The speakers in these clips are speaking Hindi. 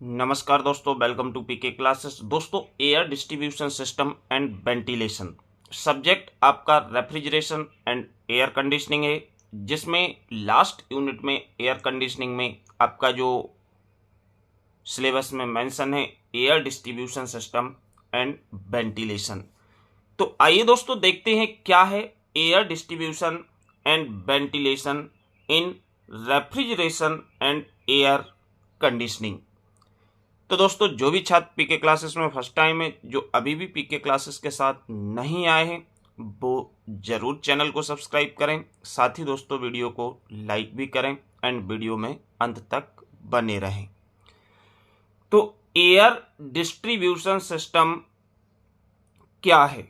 नमस्कार दोस्तों, वेलकम टू पीके क्लासेस। दोस्तों, air distribution system and ventilation subject आपका रेफ्रिजरेशन एंड एयर कंडीशनिंग है, जिसमें लास्ट यूनिट में एयर कंडीशनिंग में आपका जो सिलेबस में मेंशन है air distribution system and ventilation. तो आइए दोस्तों देखते हैं क्या है air distribution and ventilation in refrigeration and air conditioning. तो दोस्तों, जो भी छात्र पीके क्लासेस में फर्स्ट टाइम है, जो अभी भी पीके क्लासेस के साथ नहीं आए हैं, वो जरूर चैनल को सब्सक्राइब करें। साथ ही दोस्तों वीडियो को लाइक भी करें एंड वीडियो में अंत तक बने रहें। तो एयर डिस्ट्रीब्यूशन सिस्टम क्या है,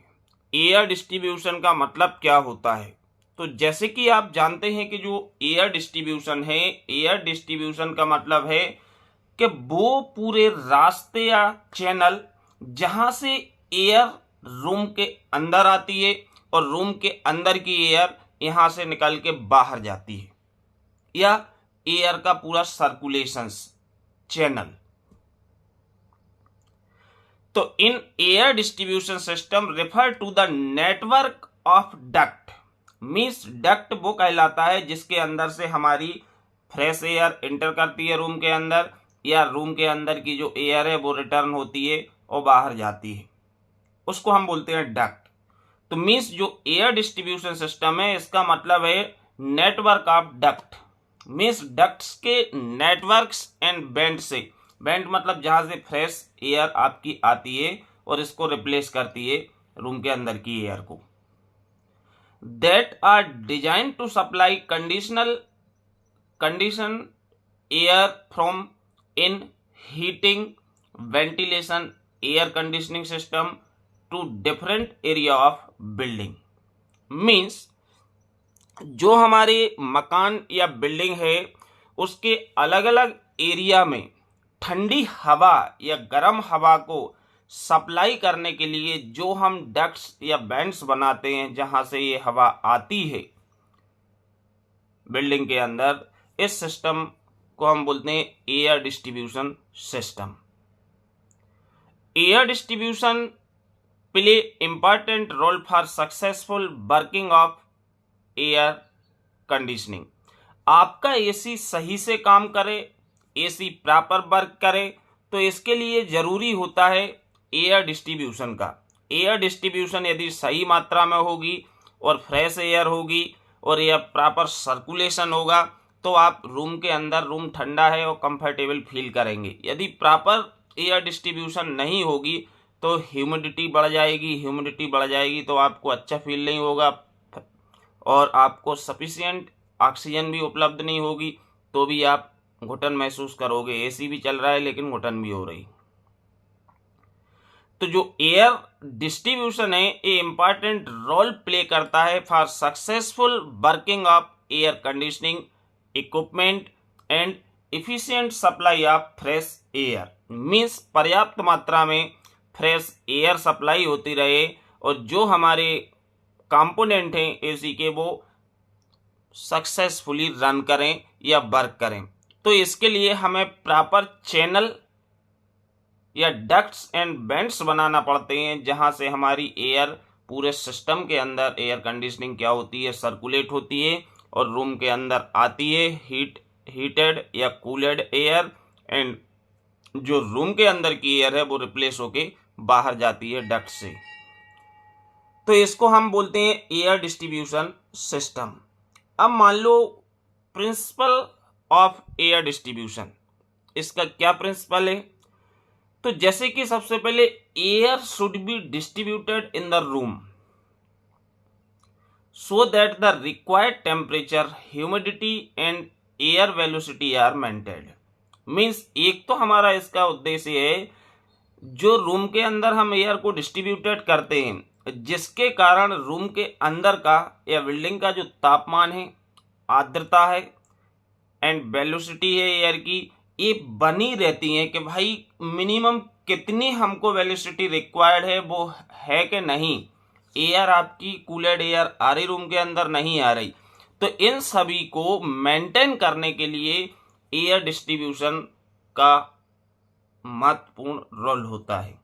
एयर डिस्ट्रीब्यूशन का मतलब क्या होता है? तो जैसे कि आप जानते हैं कि जो एयर डिस्ट्रीब्यूशन है, एयर डिस्ट्रीब्यूशन का मतलब है कि वो पूरे रास्ते या चैनल जहां से एयर रूम के अंदर आती है और रूम के अंदर की एयर यहां से निकल के बाहर जाती है, या एयर का पूरा सर्कुलेशंस चैनल। तो in air distribution system refer to the network of duct. Means duct वो कहलाता है जिसके अंदर से हमारी फ्रेश एयर इंटर करती है रूम के अंदर, या रूम के अंदर की जो एयर है वो रिटर्न होती है और बाहर जाती है, उसको हम बोलते हैं डक्ट। तो मींस जो एयर डिस्ट्रीब्यूशन सिस्टम है, इसका मतलब है network of duct. Means ducts के नेटवर्क्स एंड बेंड से, बेंड मतलब जहां से फ्रेश एयर आपकी आती है और इसको रिप्लेस करती है रूम के अंदर की एयर को, that are design to supply condition air from in heating, ventilation, air conditioning system to different area of building. Means जो हमारे मकान या बिल्डिंग है उसके अलग अलग एरिया में ठंडी हवा या गर्म हवा को सप्लाई करने के लिए जो हम डक्ट्स या वेंट्स बनाते हैं जहां से ये हवा आती है बिल्डिंग के अंदर, इस सिस्टम को हम बोलते हैं air distribution system. Air distribution play important role for successful working of air conditioning. आपका एसी सही से काम करे, एसी प्रॉपर वर्क करे, तो इसके लिए जरूरी होता है एयर डिस्ट्रीब्यूशन का। एयर डिस्ट्रीब्यूशन यदि सही मात्रा में होगी और फ्रेश एयर होगी और एयर प्रॉपर सर्कुलेशन होगा तो आप रूम के अंदर, रूम ठंडा है और कंफर्टेबल फील करेंगे। यदि प्रॉपर एयर डिस्ट्रीब्यूशन नहीं होगी तो ह्यूमिडिटी बढ़ जाएगी, ह्यूमिडिटी बढ़ जाएगी तो आपको अच्छा फील नहीं होगा और आपको सफिशिएंट ऑक्सीजन भी उपलब्ध नहीं होगी, तो भी आप घुटन महसूस करोगे। एसी भी चल रहा है लेकिन घुटन भी हो रही। तो जो एयर डिस्ट्रीब्यूशन है ये इंपॉर्टेंट रोल प्ले करता है for successful working of air conditioning equipment and efficient supply of fresh air. Means पर्याप्त मात्रा में फ्रेश एयर सप्लाई होती रहे और जो हमारे कंपोनेंट हैं एसी के वो सक्सेसफुली रन करें या वर्क करें। तो इसके लिए हमें प्रॉपर चैनल या डक्ट्स एंड वेंट्स बनाना पड़ते हैं जहां से हमारी एयर पूरे सिस्टम के अंदर, एयर कंडीशनिंग क्या होती है, सर्कुलेट होती है और रूम के अंदर आती है हीटेड या कूलेड एयर, एंड जो रूम के अंदर की एयर है वो रिप्लेस होके बाहर जाती है डक्ट से। तो इसको हम बोलते हैं एयर डिस्ट्रीब्यूशन सिस्टम। अब मान लो प्रिंसिपल ऑफ एयर डिस्ट्रीब्यूशन, इसका क्या प्रिंसिपल है? तो जैसे कि सबसे पहले air should be distributed in the room so that the required temperature, humidity and air velocity are maintained. Means एक तो हमारा इसका उद्देश्य है जो रूम के अंदर हम एयर को डिस्ट्रीब्यूटेड करते हैं जिसके कारण रूम के अंदर का या बिल्डिंग का जो तापमान है, आर्द्रता है एंड वेलोसिटी है एयर की, ये बनी रहती है कि भाई मिनिमम कितनी हमको वेलोसिटी रिक्वायर्ड है वो है कि नहीं, एयर आपकी कूलेड एयर आ रही रूम के अंदर, नहीं आ रही। तो इन सभी को मेंटेन करने के लिए एयर डिस्ट्रीब्यूशन का महत्वपूर्ण रोल होता है।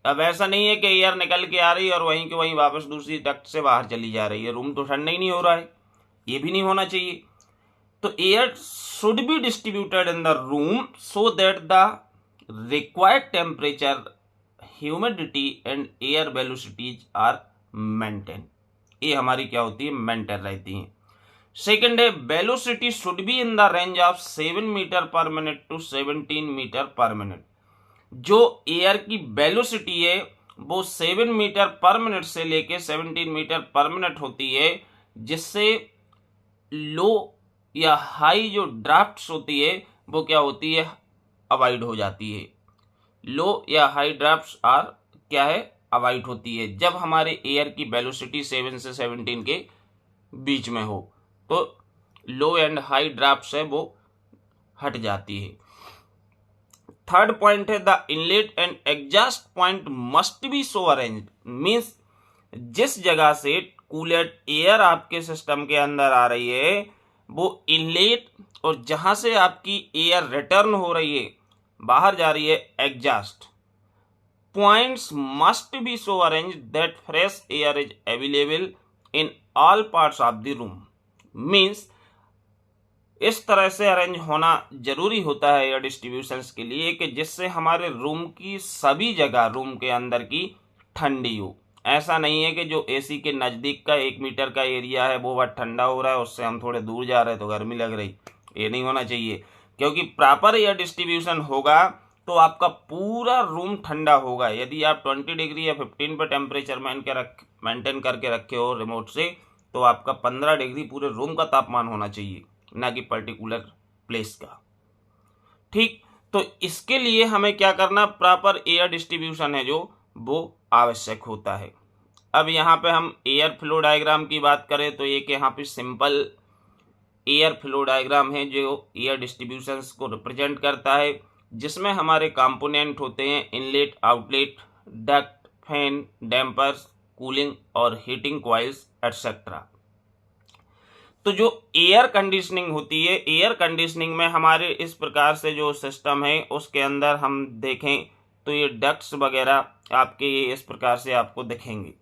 अब ऐसा नहीं है कि एयर निकल के आ रही है और वहीं के वहीं वापस दूसरी डक्ट से बाहर चली जा रही है, रूम तो ठंडा ही नहीं हो रहा है, ये भी नहीं होना चाहिए। तो air should be distributed in the room so that the required temperature, humidity and air velocities are maintain. ये हमारी क्या होती है, मेंटेन रहती हैं। सेकेंड है velocity should be in the range of 7 metre per minute to 17 metre per minute. जो एयर की वेलोसिटी है वो 7 मीटर पर मिनट से लेके 17 मीटर पर मिनट होती है, जिससे लो या हाई जो ड्राफ्ट्स होती है वो क्या होती है, अवॉइड हो जाती है। लो या हाई ड्राफ्ट्स आर क्या है, अवॉइड होती है जब हमारे एयर की वेलोसिटी 7 से 17 के बीच में हो, तो लो एंड हाई ड्राफ्ट्स है वो हट जाती है। थर्ड पॉइंट है the inlet and exhaust point must be so arranged, means जिस जगह से कूलेड एयर आपके सिस्टम के अंदर आ रही है वो इनलेट और जहां से आपकी एयर रिटर्न हो रही है, बाहर जा रही है, exhaust points must be so arrange that fresh air is available in all parts of the room. Means इस तरह से अरेंज होना जरूरी होता है एयर डिस्ट्रीब्यूशंस के लिए कि जिससे हमारे रूम की सभी जगह रूम के अंदर की ठंडी हो। ऐसा नहीं है कि जो एसी के नज़दीक का 1 मीटर का एरिया है वो बहुत ठंडा हो रहा है, उससे हम थोड़े दूर जा रहे हैं तो गर्मी लग रही, ये नहीं होना चाहिए। क्योंकि प्रॉपर एयर डिस्ट्रीब्यूशन होगा तो आपका पूरा रूम ठंडा होगा। यदि आप 20 डिग्री या 15 पर टेम्परेचर मेंटेन करके रखे हो रिमोट से, तो आपका 15 डिग्री पूरे रूम का तापमान होना चाहिए, ना कि पर्टिकुलर प्लेस का। ठीक, तो इसके लिए हमें क्या करना, प्रॉपर एयर डिस्ट्रीब्यूशन है जो वो आवश्यक होता है। अब यहाँ पे हम एयर फ्लो डायग्राम की बात करें तो एक यहाँ पे सिंपल एयर फ्लो डायग्राम है जो एयर डिस्ट्रीब्यूशंस को रिप्रेजेंट करता है, जिसमें हमारे कंपोनेंट होते हैं inlet, outlet, duct, fan, dampers, cooling और हीटिंग कॉइल्स एटसेट्रा। तो जो एयर कंडीशनिंग होती है, एयर कंडीशनिंग में हमारे इस प्रकार से जो सिस्टम है उसके अंदर हम देखें तो ये डक्ट्स वगैरह आपके ये इस प्रकार से आपको दिखेंगे।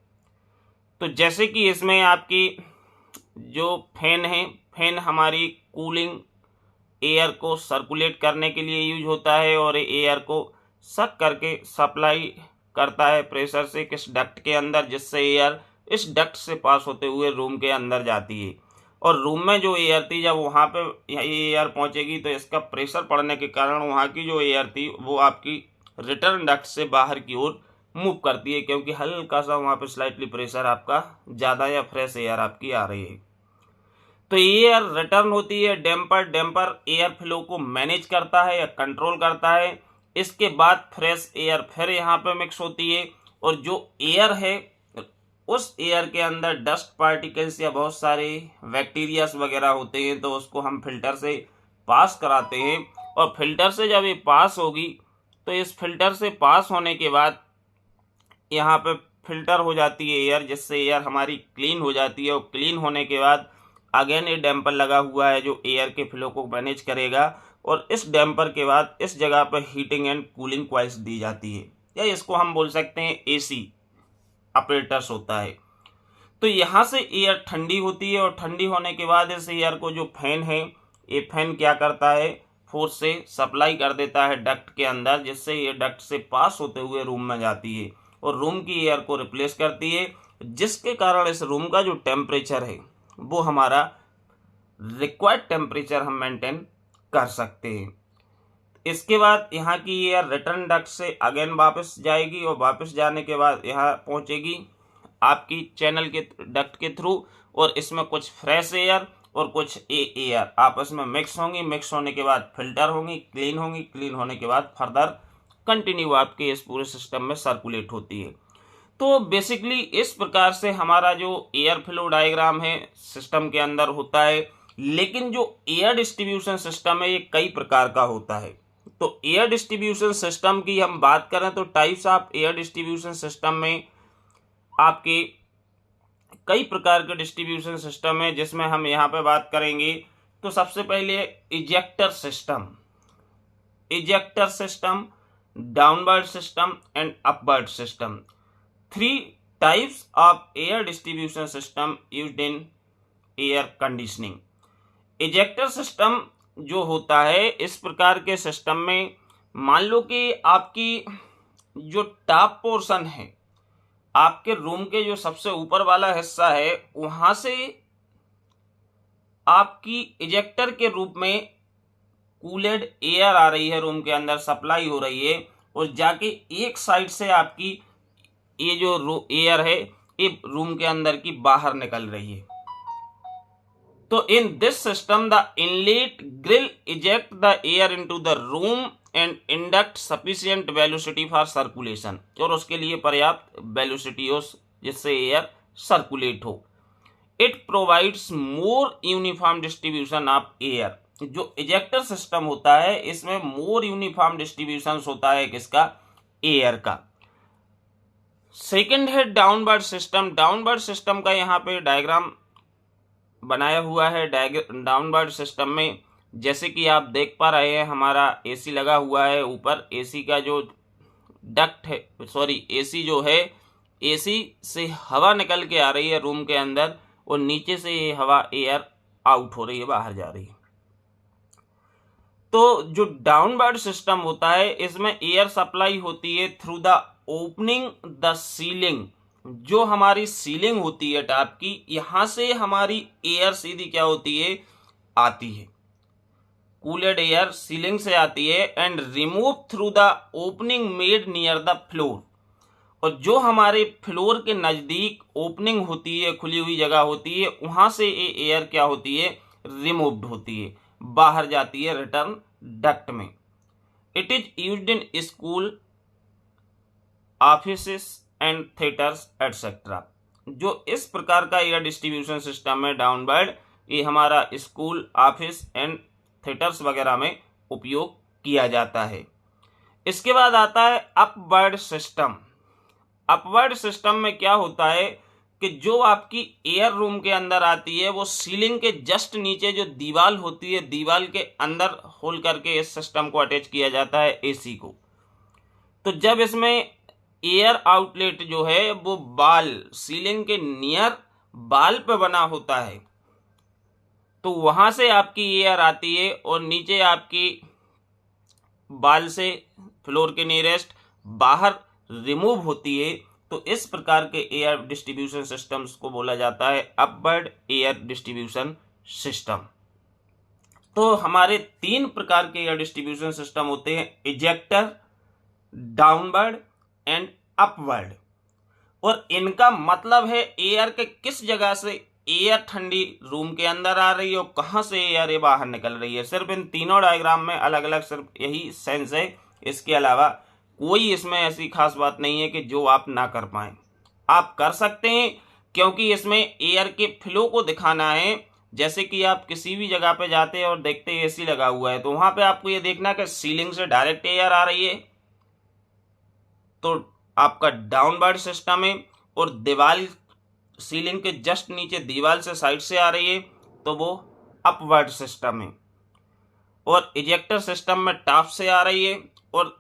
तो जैसे कि इसमें आपकी जो फैन है, फैन हमारी कूलिंग एयर को सर्कुलेट करने के लिए यूज होता है और एयर को सक करके सप्लाई करता है प्रेशर से किस डक्ट के अंदर, जिससे एयर इस डक्ट से पास होते हुए रूम के अंदर जाती है। और रूम में जो एयर थी जब वहाँ पे एयर पहुँचेगी तो इसका प्रेशर पड़ने के कारण वहाँ की जो एयर थी वो आपकी रिटर्न डक्ट से बाहर की ओर मूव करती है, क्योंकि हल्का सा वहाँ पे स्लाइटली प्रेशर आपका ज़्यादा या फ्रेश एयर आपकी आ रही है। तो एयर रिटर्न होती है डैम्पर, डैम्पर एयर फ्लो को मैनेज करता है या कंट्रोल करता है। इसके बाद फ्रेश एयर फिर यहाँ पे मिक्स होती है और जो एयर है उस एयर के अंदर डस्ट पार्टिकल्स या बहुत सारे बैक्टीरियाज वगैरह होते हैं, तो उसको हम फिल्टर से पास कराते हैं। और फिल्टर से जब ये पास होगी तो इस फिल्टर से पास होने के बाद यहाँ पे फिल्टर हो जाती है एयर, जिससे एयर हमारी क्लीन हो जाती है। और क्लीन होने के बाद अगेन ये डैम्पर लगा हुआ है जो एयर के फ्लो को मैनेज करेगा। और इस डैम्पर के बाद इस जगह पर हीटिंग एंड कूलिंग कॉइल्स दी जाती है, या इसको हम बोल सकते हैं एसी ऑपरेटर्स होता है। तो यहाँ से एयर ठंडी होती है और ठंडी होने के बाद इस एयर को जो फैन है, ये फैन क्या करता है, फोर्स से सप्लाई कर देता है डक्ट के अंदर, जिससे ये डक्ट से पास होते हुए रूम में जाती है और रूम की एयर को रिप्लेस करती है, जिसके कारण इस रूम का जो टेम्परेचर है वो हमारा रिक्वायर्ड टेम्परेचर हम मेंटेन कर सकते हैं। इसके बाद यहाँ की एयर रिटर्न डक्ट से अगेन वापस जाएगी और वापस जाने के बाद यहाँ पहुँचेगी आपकी चैनल के डक्ट के थ्रू, और इसमें कुछ फ्रेश एयर और कुछ एयर आपस में मिक्स होंगी। मिक्स होने के बाद फिल्टर होंगी, क्लीन होने के बाद फर्दर कंटिन्यू आपके इस पूरे सिस्टम में सर्कुलेट होती है। तो बेसिकली इस प्रकार से हमारा जो एयर फ्लो डायग्राम है सिस्टम के अंदर होता है। लेकिन जो एयर डिस्ट्रीब्यूशन सिस्टम है ये कई प्रकार का होता है। तो एयर डिस्ट्रीब्यूशन सिस्टम की हम बात करें तो types of air distribution system में आपके कई प्रकार के डिस्ट्रीब्यूशन सिस्टम है, जिसमें हम यहाँ पे बात करेंगे। तो सबसे पहले ejector system. Ejector system downward system and upward system. Three types of air distribution system used in air conditioning. Ejector system जो होता है, इस प्रकार के सिस्टम में मान लो कि आपकी जो टॉप पोर्शन है, आपके रूम के जो सबसे ऊपर वाला हिस्सा है, वहां से आपकी इजेक्टर के रूप में कूलेड एयर आ रही है, रूम के अंदर सप्लाई हो रही है, और जाके एक साइड से आपकी ये जो एयर है ये रूम के अंदर की बाहर निकल रही है. तो in this system the inlet grill eject the air into the room and induct sufficient velocity for circulation, और उसके लिए पर्याप्त वेलोसिटी हो जिससे एयर सर्कुलेट हो. It provides more uniform distribution of air. जो इजेक्टर सिस्टम होता है इसमें मोर यूनिफॉर्म डिस्ट्रीब्यूशन होता है किसका? एयर का. सेकंड है डाउनवर्ड सिस्टम. डाउनवर्ड सिस्टम का यहाँ पे डायग्राम बनाया हुआ है. डाउनवर्ड सिस्टम में जैसे कि आप देख पा रहे हैं, हमारा एसी लगा हुआ है ऊपर. एसी का जो डक्ट है, सॉरी एसी जो है, एसी से हवा निकल के आ रही है रूम के अंदर, और नीचे से ये हवा एयर आउट हो रही है, बाहर जा रही है. तो जो डाउनवर्ड सिस्टम होता है इसमें एयर सप्लाई होती है through the opening the ceiling. जो हमारी सीलिंग होती है टॉप की, यहां से हमारी एयर सीधी क्या होती है? आती है. कूलेड एयर सीलिंग से आती है and remove through the opening made near the floor. और जो हमारे फ्लोर के नजदीक ओपनिंग होती है, खुली हुई जगह होती है, वहां से ये एयर क्या होती है? रिमूव्ड होती है, बाहर जाती है रिटर्न डक्ट में. It is used in school, offices and theatres etcetera. जो इस प्रकार का एयर डिस्ट्रीब्यूशन सिस्टम है डाउनवर्ड, ये हमारा स्कूल, ऑफिस एंड थिएटर्स वगैरह में उपयोग किया जाता है. इसके बाद आता है अपवर्ड सिस्टम. अपवर्ड सिस्टम में क्या होता है कि जो आपकी एयर रूम के अंदर आती है वो सीलिंग के जस्ट नीचे जो दीवार होती है, दीवार के अंदर होल करके इस सिस्टम को अटैच किया जाता है एसी को. तो जब इसमें एयर आउटलेट जो है वो बाल, सीलिंग के नियर बाल पे बना होता है, तो वहां से आपकी एयर आती है और नीचे आपकी बाल से फ्लोर के नियरेस्ट बाहर रिमूव होती है. तो इस प्रकार के एयर डिस्ट्रीब्यूशन सिस्टम्स को बोला जाता है अपवर्ड एयर डिस्ट्रीब्यूशन सिस्टम. तो हमारे तीन प्रकार के एयर डिस्ट्रीब्यूशन सिस्टम होते हैं: इजेक्टर, डाउनवर्ड एंड अपवर्ड. और इनका मतलब है एयर के किस जगह से एयर ठंडी रूम के अंदर आ रही है और कहां से एयर बाहर निकल रही है. सिर्फ इन तीनों डायग्राम में अलग अलग सिर्फ यही सेंस है, इसके अलावा कोई इसमें ऐसी खास बात नहीं है कि जो आप ना कर पाए. आप कर सकते हैं, क्योंकि इसमें एयर के फ्लो को दिखाना है. जैसे कि आप किसी भी जगह पे जाते हैं और देखते हैं एसी लगा हुआ है, तो वहां पे आपको ये देखना कि सीलिंग से डायरेक्ट एयर आ रही है, तो आपका डाउनवर्ड सिस्टम है. और दीवार, सीलिंग के जस्ट नीचे दीवार से साइड से आ रही है, तो वो अपवर्ड सिस्टम है. और इजेक्टर सिस्टम में टॉप से आ रही है और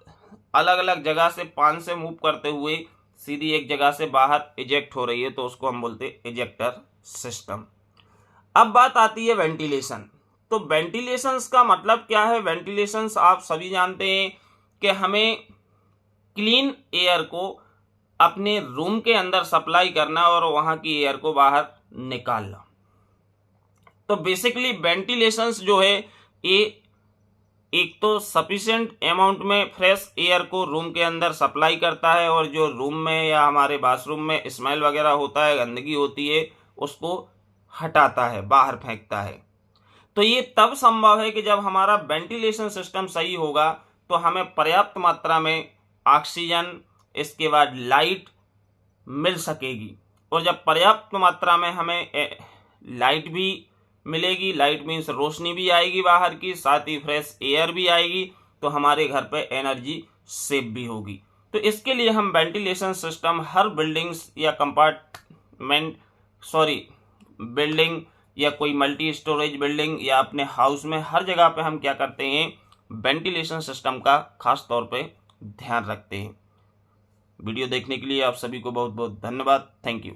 अलग अलग जगह से पान से मूव करते हुए सीधी एक जगह से बाहर इजेक्ट हो रही है, तो उसको हम बोलते हैं इजेक्टर सिस्टम. अब बात आती है वेंटिलेशन. तो वेंटिलेशंस का मतलब क्या है? वेंटिलेशंस आप सभी जानते हैं कि हमें क्लीन एयर को अपने रूम के अंदर सप्लाई करना और वहां की एयर को बाहर निकालना. तो बेसिकली वेंटिलेशंस जो है ये एक तो सफिशिएंट अमाउंट में फ्रेश एयर को रूम के अंदर सप्लाई करता है, और जो रूम में या हमारे बाथरूम में स्मेल वगैरह होता है, गंदगी होती है, उसको हटाता है, बाहर फेंकता है. तो ये तब संभव है कि जब हमारा वेंटिलेशन सिस्टम सही होगा, तो हमें पर्याप्त मात्रा में ऑक्सीजन, इसके बाद लाइट मिल सकेगी. और जब पर्याप्त मात्रा में हमें लाइट भी मिलेगी, लाइट मीन्स रोशनी भी आएगी बाहर की, साथ ही फ्रेश एयर भी आएगी, तो हमारे घर पे एनर्जी सेव भी होगी. तो इसके लिए हम वेंटिलेशन सिस्टम हर बिल्डिंग्स या कंपार्टमेंट, बिल्डिंग या कोई मल्टी स्टोरेज बिल्डिंग या अपने हाउस में हर जगह पे हम क्या करते हैं, वेंटिलेशन सिस्टम का खास तौर पे ध्यान रखते हैं। वीडियो देखने के लिए आप सभी को बहुत बहुत धन्यवाद। Thank you.